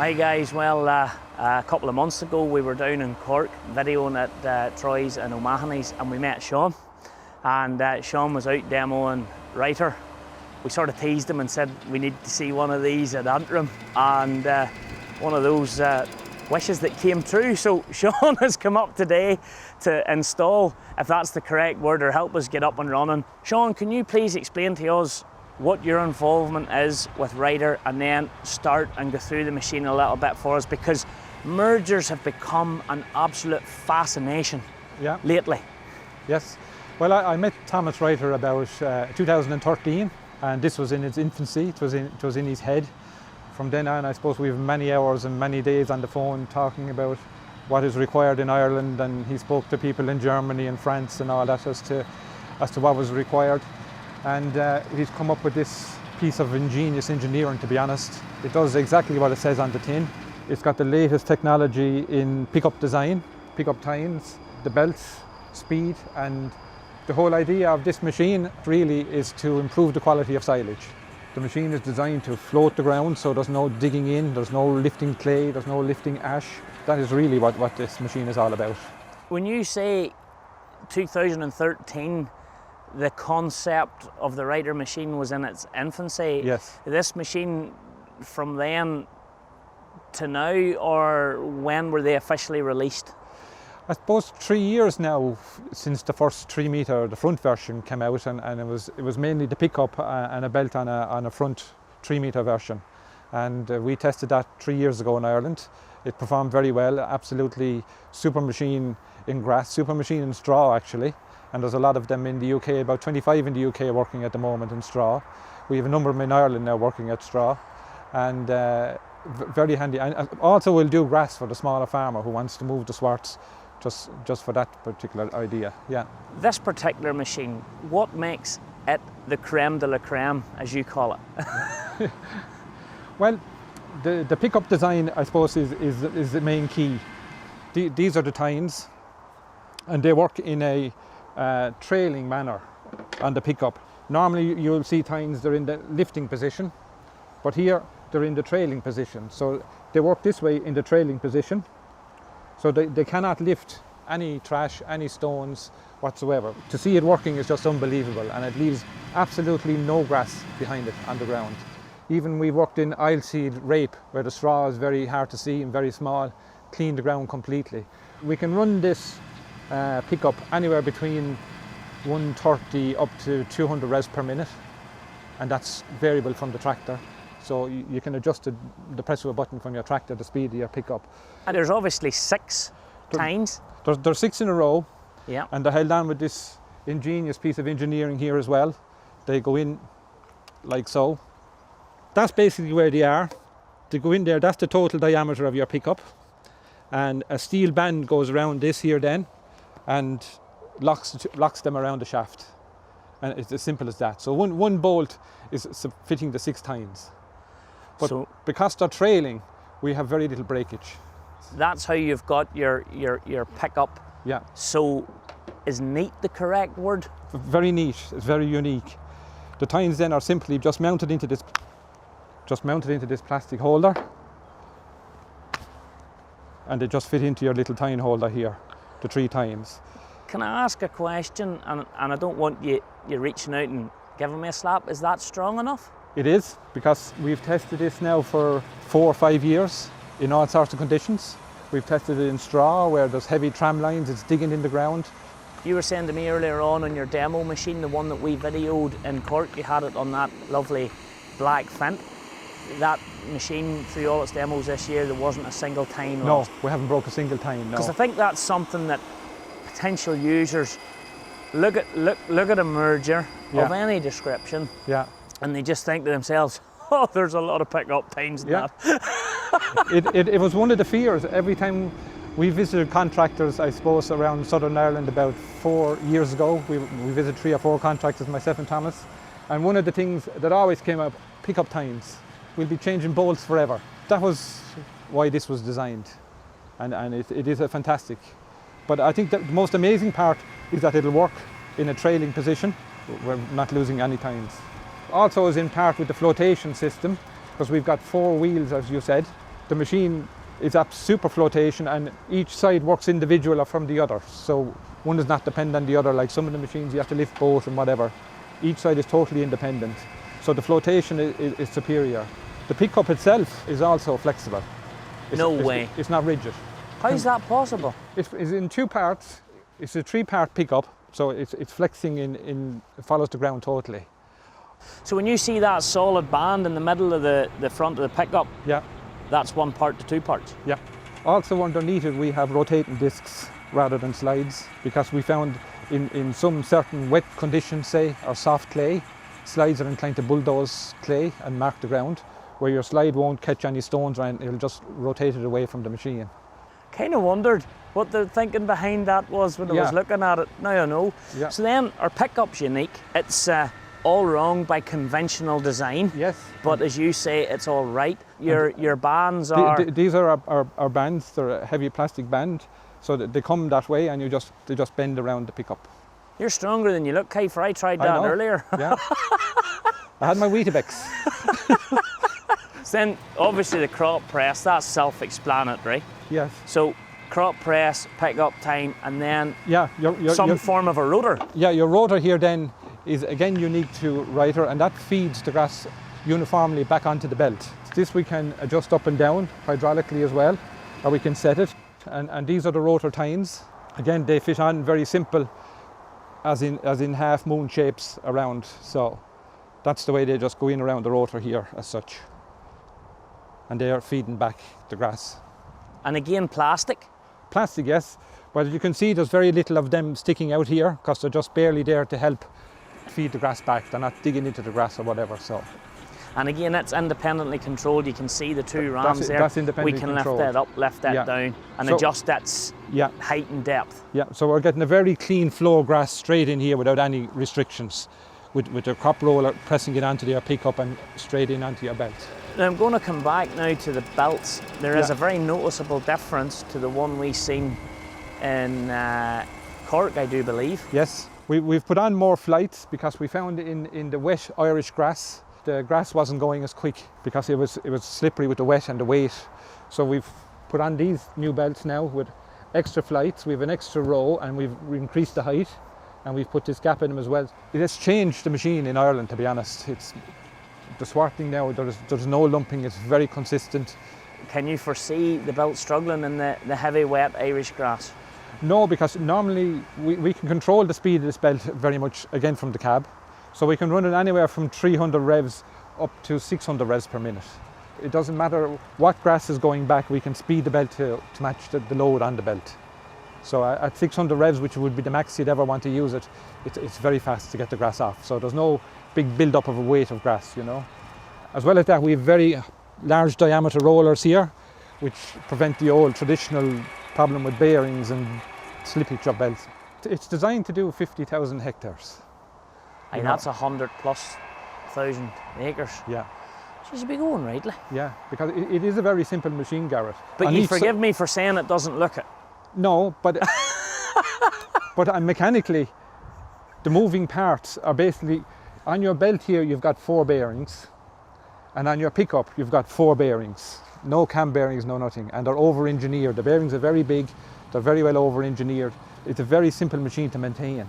Hi guys, well a couple of months ago we were down in Cork videoing at Troy's and O'Mahony's, and we met Sean, and Sean was out demoing Ryder. We sort of teased him and said we need to see one of these at Antrim, and one of those wishes that came true. So Sean has come up today to install, if that's the correct word, or help us get up and running. Sean, can you please explain to us what your involvement is with Ryder, and then start and go through the machine a little bit for us, because mergers have become an absolute fascination lately. Yes, well I met Thomas Ryder about 2013, and this was in its infancy. It was in his head. From then on, I suppose we have many hours and many days on the phone talking about what is required in Ireland, and he spoke to people in Germany and France and all that as to what was required. And he's come up with this piece of ingenious engineering, to be honest. It does exactly what it says on the tin. It's got the latest technology in pickup design, pickup tines, the belts, speed, and the whole idea of this machine really is to improve the quality of silage. The machine is designed to float the ground, so there's no digging in, there's no lifting clay, there's no lifting ash. That is really what this machine is all about. When you say 2013, the concept of the Ryder machine was in its infancy. Yes. This machine from then to now, or when were they officially released? I suppose 3 years now since the first 3 metre, the front version came out, and it was mainly the pickup and a belt on a front 3 metre version. And we tested that 3 years ago in Ireland. It performed very well, absolutely super machine in grass, super machine in straw actually. And there's a lot of them in the UK, about 25 in the UK working at the moment in straw. We have a number of them in Ireland now working at straw, and very handy. And also we'll do grass for the smaller farmer who wants to move the swarts just for that particular idea. Yeah. This particular machine, what makes it the creme de la creme, as you call it? Well, the pickup design, I suppose, is the main key. These are the tines, and they work in a trailing manner on the pickup. Normally you'll see tines, they're in the lifting position, but here they're in the trailing position. So they work this way in the trailing position. So they cannot lift any trash, any stones whatsoever. To see it working is just unbelievable, and it leaves absolutely no grass behind it on the ground. Even we worked in oilseed rape, where the straw is very hard to see and very small, clean the ground completely. We can run this pickup anywhere between 130 up to 200 revs per minute, and that's variable from the tractor. So you can adjust the press of a button from your tractor, the speed of your pickup. And there's obviously 6 tines. There's 6 in a row, yeah. And they're held on with this ingenious piece of engineering here as well. They go in like so. That's basically where they are. They go in there, that's the total diameter of your pickup. And a steel band goes around this here then, and locks them around the shaft. And it's as simple as that. So one bolt is fitting the 6 tines. But because they're trailing, we have very little breakage. That's how you've got your pickup. Yeah. So is neat the correct word? Very neat, it's very unique. The tines then are simply just mounted into this plastic holder, and they just fit into your little tine holder here, the 3 tines. Can I ask a question, and I don't want you reaching out and giving me a slap, is that strong enough? It is, because we've tested this now for 4 or 5 years in all sorts of conditions. We've tested it in straw, where there's heavy tram lines, it's digging in the ground. You were saying to me earlier on your demo machine, the one that we videoed in Cork, you had it on that lovely black Fint. That machine, through all its demos this year, there wasn't a single tine lost. No, we haven't broke a single tine, no. Because I think that's something that potential users look at a merger of any description, and they just think to themselves, oh, there's a lot of pickup tines in that. It was one of the fears. Every time we visited contractors, I suppose around Southern Ireland about 4 years ago, we visited 3 or 4 contractors, myself and Thomas, and one of the things that always came up, pickup tines. We'll be changing bolts forever. That was why this was designed, and it is a fantastic. But I think that the most amazing part is that it'll work in a trailing position. We're not losing any tines. Also is in part with the flotation system, because we've got 4 wheels, as you said, The machine is at super flotation, and each side works individual from the other. So one is not dependent on the other. Like some of the machines, you have to lift both and whatever. Each side is totally independent. So the flotation is superior. The pickup itself is also flexible. No way. It's not rigid. How is that possible? It's in 2 parts. It's a 3-part pickup, so it's flexing it follows the ground totally. So when you see that solid band in the middle of the front of the pickup, Yeah, that's 1 part to 2 parts. yeah. Also underneath it we have rotating discs rather than slides, because we found in some certain wet conditions, say, or soft clay, slides are inclined to bulldoze clay and mark the ground, where your slide won't catch any stones and it'll just rotate it away from the machine. Kind of wondered what the thinking behind that was when I was looking at it. Now I know. Yeah. So then our pickup's unique. It's all wrong by conventional design. Yes. But as you say, it's all right. Your bands are... These are our bands. They're a heavy plastic band, so that they come that way, and they just bend around the pickup. You're stronger than you look, Kiefer. I tried I that know. earlier. Yeah. I had my Weetabix. Then obviously the crop press, that's self-explanatory. Yes. So crop press, pickup time, and then Yeah. some form of a rotor. Yeah. Your rotor here then is again unique to Ryder, and that feeds the grass uniformly back onto the belt. This we can adjust up and down hydraulically as well, or we can set it. And these are the rotor tines. Again, they fit on very simple, as in half moon shapes around. So that's the way they just go in around the rotor here as such. And they are feeding back the grass. And again, plastic. Plastic, yes, but as you can see, there's very little of them sticking out here because they're just barely there to help feed the grass back. They're not digging into the grass or whatever. So. And again, that's independently controlled. You can see the 2 rams there. That's independently We can controlled. lift that up, lift that down, and So- adjust that height and depth. Yeah, so we're getting a very clean flow of grass straight in here without any restrictions, with the crop roller pressing it onto your pickup and straight in onto your belt. Now I'm going to come back now to the belts. There is Yeah. a very noticeable difference to the one we seen in Cork, I do believe. Yes, we've put on more flights because we found in the wet Irish grass, the grass wasn't going as quick because it was slippery with the wet and the weight. So we've put on these new belts now with extra flights. We have an extra row, and we've increased the height, and we've put this gap in them as well. It has changed the machine in Ireland, to be honest. It's the swarting now, there's no lumping, it's very consistent. Can you foresee the belt struggling in the heavy, wet Irish grass? No, because normally we can control the speed of this belt very much, again, from the cab. So we can run it anywhere from 300 revs up to 600 revs per minute. It doesn't matter what grass is going back, we can speed the belt to match the load on the belt. So at 600 revs, which would be the max you'd ever want to use it, it's very fast to get the grass off. So there's no big build-up of a weight of grass, you know. As well as that, we have very large diameter rollers here, which prevent the old traditional problem with bearings and slippage of belts. It's designed to do 50,000 hectares. Aye, that's 100,000+ acres. Yeah, She should be going rightly. yeah, because it is a very simple machine, Garrett. But On you each forgive me for saying it doesn't look it. No, but but mechanically, the moving parts are basically, on your belt here you've got 4 bearings, and on your pickup you've got 4 bearings. No cam bearings, no nothing, and they're over-engineered. The bearings are very big, they're very well over-engineered. It's a very simple machine to maintain.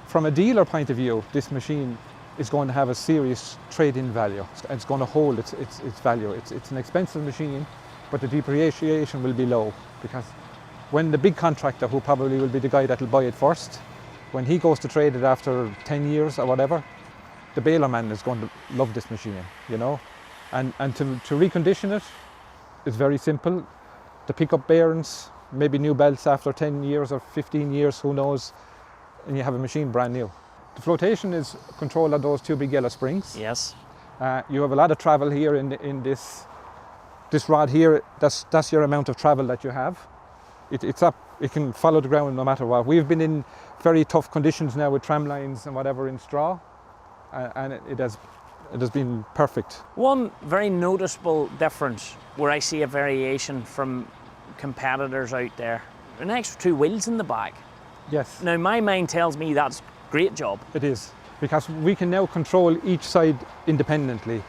From a dealer point of view, this machine is going to have a serious trade-in value. It's going to hold its value. It's an expensive machine, but the depreciation will be low, because when the big contractor, who probably will be the guy that will buy it first, when he goes to trade it after 10 years or whatever, the baler man is going to love this machine, you know. And to recondition it is very simple. The pickup bearings, maybe new belts after 10 years or 15 years, who knows, and you have a machine brand new. The flotation is controlled on those 2 big yellow springs. Yes. You have a lot of travel here in this rod here. That's your amount of travel that you have. It's up. It can follow the ground no matter what. We've been in very tough conditions now with tram lines and whatever in straw, and it has been perfect. One very noticeable difference where I see a variation from competitors out there, an extra 2 wheels in the back. Yes, Now my mind tells me that's a great job. it is, because we can now control each side independently.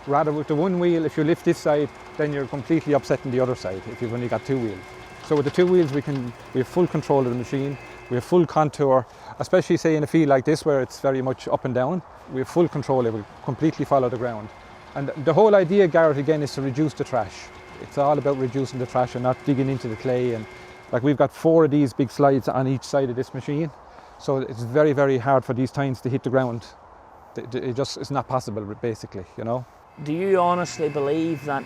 Rather with the one wheel, if you lift this side, then you're completely upsetting the other side if you've only got two wheels. So with the two wheels, we have full control of the machine, we have full contour, especially say in a field like this where it's very much up and down, we have full control, it will completely follow the ground. And the whole idea, Garrett, again, is to reduce the trash. It's all about reducing the trash and not digging into the clay. And like we've got 4 of these big slides on each side of this machine, so it's very, very hard for these tines to hit the ground. It just is not possible, basically, you know. Do you honestly believe that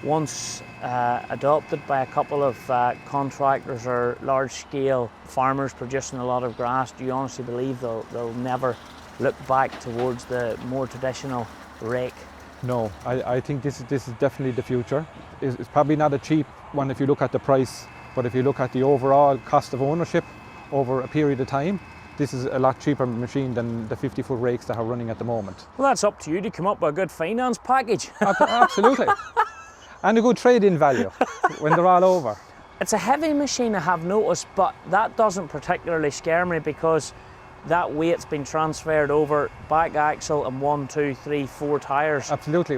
once adopted by a couple of contractors or large-scale farmers producing a lot of grass, do you honestly believe they'll never look back towards the more traditional rake? No, I think this is definitely the future. It's probably not a cheap one if you look at the price, but if you look at the overall cost of ownership over a period of time, this is a lot cheaper machine than the 50-foot rakes that are running at the moment. Well, that's up to you to come up with a good finance package. Absolutely. And a good trade-in value when they're all over. It's a heavy machine, I have noticed, but that doesn't particularly scare me because that weight's been transferred over back axle and 1, 2, 3, 4 tyres. Absolutely.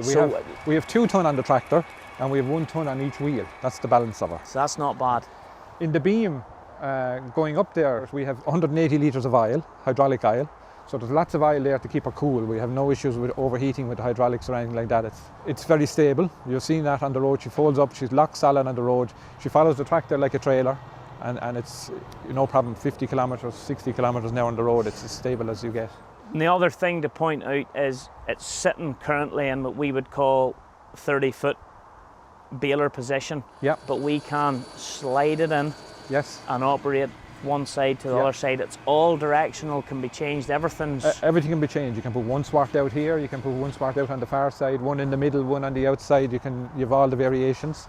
We have 2 ton on the tractor and we have 1 ton on each wheel. That's the balance of it. So that's not bad. In the beam, going up there, we have 180 litres of oil, hydraulic oil. So there's lots of oil there to keep her cool. We have no issues with overheating with the hydraulics or anything like that. It's very stable. You've seen that on the road. She folds up, she's lock solid on the road. She follows the tractor like a trailer, and it's no problem, 50 kilometres, 60 kilometres now on the road. It's as stable as you get. And the other thing to point out is it's sitting currently in what we would call 30-foot baler position. Yeah. But we can slide it in. Yes. And operate one side to the other side. It's all directional, can be changed, everything can be changed. You can put one swart out here, you can put one swart out on the far side, one in the middle, one on the outside. You have all the variations.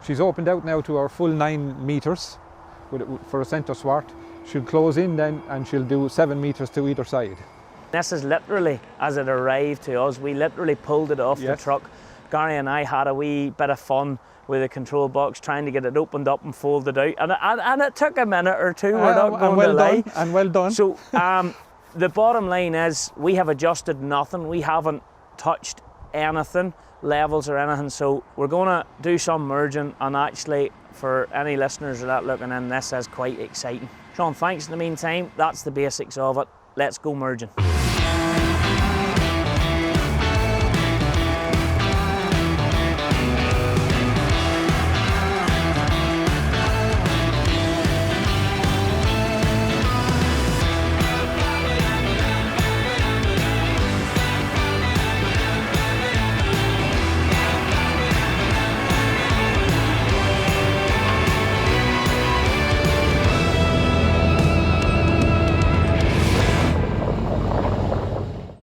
She's opened out now to our full 9 metres for a centre swart. She'll close in then and she'll do 7 metres to either side. This is literally, as it arrived to us, we literally pulled it off the truck. Gary and I had a wee bit of fun with a control box trying to get it opened up and folded out, and it took a minute or two, we're not going to lie. And well done. So the bottom line is we have adjusted nothing, we haven't touched anything, levels or anything, so we're going to do some merging, and actually for any listeners that are looking in, this is quite exciting. Sean, thanks in the meantime, that's the basics of it, let's go merging.